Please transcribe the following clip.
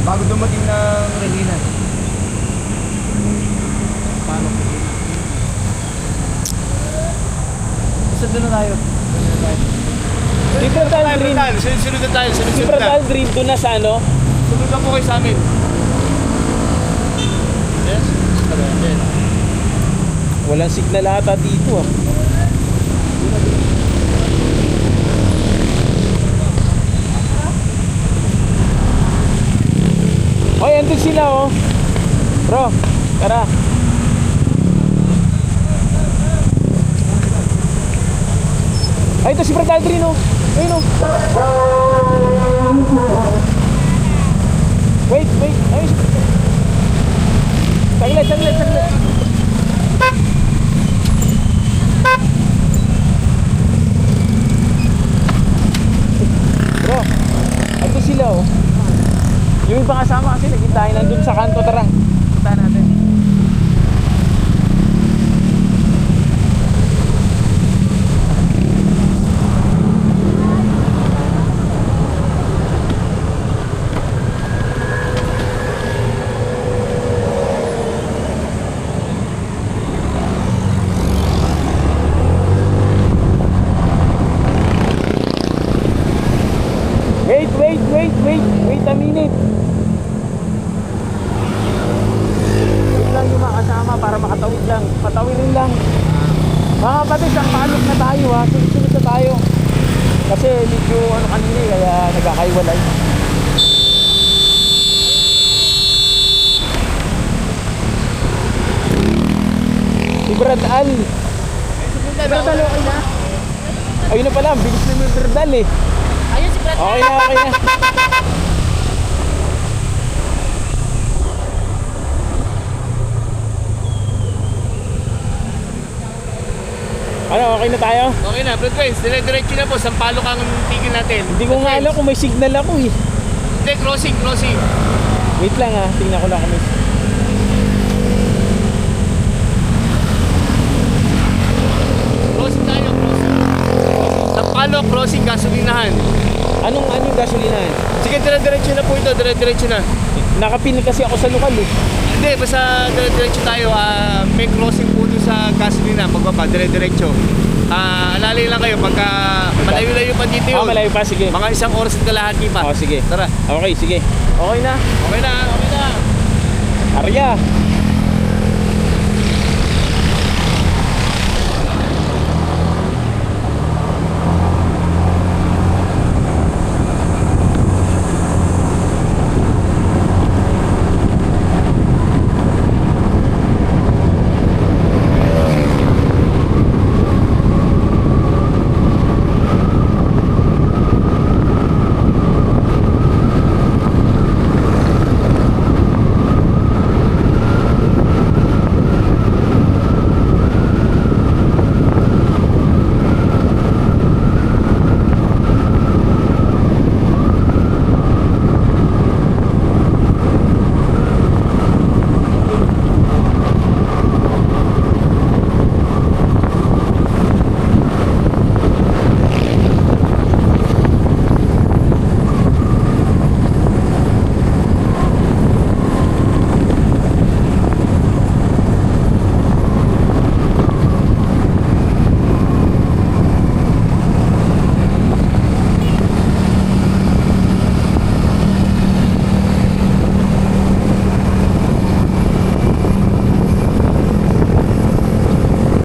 Bago dumating ng Regina. Paano po? Sunod na tayo. Libertad Green. Sunod na tayo. Sunod na. Libertad Green doon na sa ano? Sunod na po kayo sa amin. Yes? Yes. Walang signal ata dito ah. Oy, andun sila oh. Bro, tara. Ay, ito si Brad Aldrin oh. Ayun oh. Wait. Ay, saglit. Bro, andun sila oh. Yung iba kasama kasi naghintahin nandun sa kanto. Tara, punta natin. Wait a minute. Wait lang yung mga kasama para makatawid lang. Patawirin lang. Mga kapatid, ang paalok na tayo ha. Sunod na tayo. Kasi medyo ano kanina kaya nagkakaiwalay. Si Brad Al. Brad Al, okay na? Ayun na pala, bilis na yung Brad Al eh. Ayun si Brad Al. Okay na. Ano, okay na tayo? Okay na, Brad Guys. Dire-diretso na po. Sampalok ang tigil natin. Hindi ko nga alam kung may signal ako eh. Hindi, crossing. Wait lang ha, tingnan ko lang kung may Crossing tayo. Sampalok, crossing, gasolinahan. Anong gasolinahan? Sige, dire-diretso na po ito. Dire-diretso na. Nakapin kasi ako sa lokal eh. Hindi, basta dire-diretso tayo. May crossing po doon sa gasolina. Pagbaba, dire-diretso. Alalay lang kayo pagka malayo-layo pa dito yun. Malayo pa, sige. Mga 1 oras at kalahati pa. Sige. Tara. Okay, sige. Okay na. Okay na. Arya.